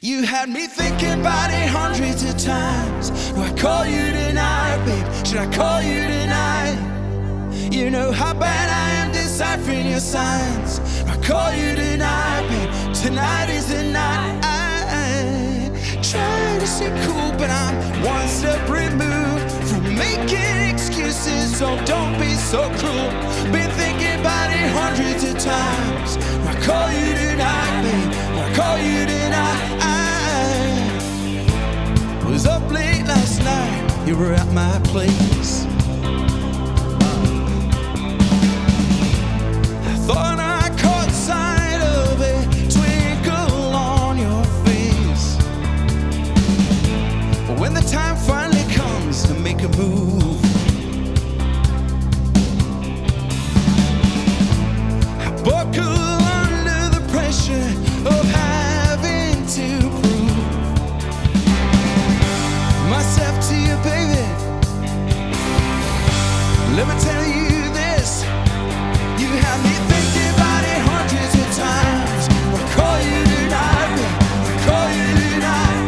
You had me thinking about it hundreds of times. Do I call you tonight, babe? Should I call you tonight? You know how bad I am deciphering your signs. Do I call you tonight, babe? Tonight is the night. I try to stay cool, but I'm one step removed from making excuses. So don't be so cruel. Been thinking about it hundreds of times. Do I call you tonight, babe? Do I call you tonight? I was up late last night. You were at my place. I thought I caught sight of a twinkle on your face. But when the time finally comes to make a move, I buckle under the pressure of having to prove myself to you, baby. Let me tell you this. You have me thinking about it hundreds of times. I'll call you tonight, babe. I'll call you tonight.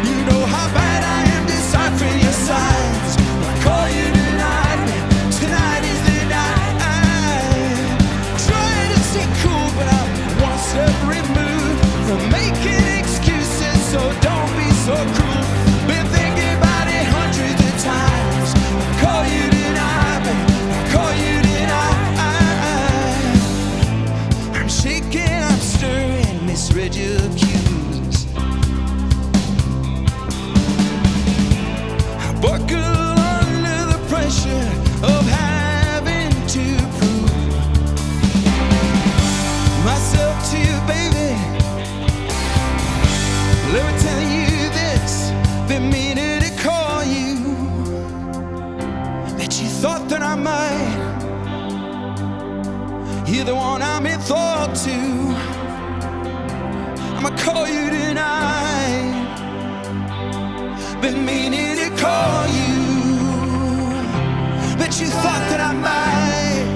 You know how bad I am deciphering your signs. I'll call you tonight, babe. Tonight is the night. I'm trying to stay cool, but I'm one step removed from making excuses. So don't be so cruel. Been thinking about it hundreds of times. I'll call you tonight, babe. I'll call you tonight. I'm shaking, I'm stirring, misread your cues. I buckle under the pressure of having to prove myself to you, baby. Let me tell you this. Been meaning to call you. Bet you thought that I might. You're the one I'm in thought to. I'ma call you tonight. Been meaning to call you. Bet you thought that I might.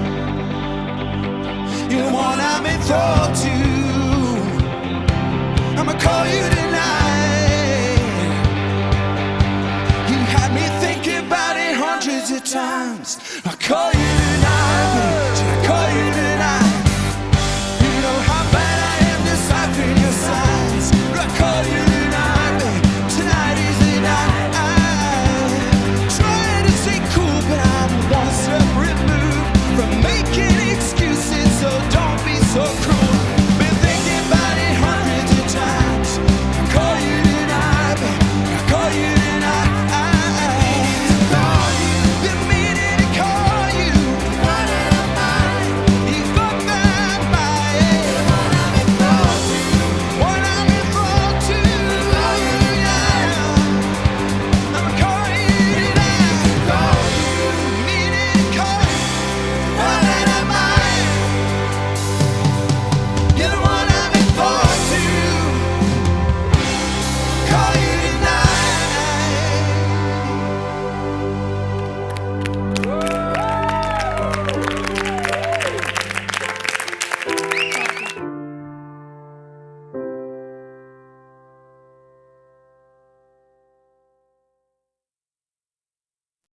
You're the one I'm in thought to.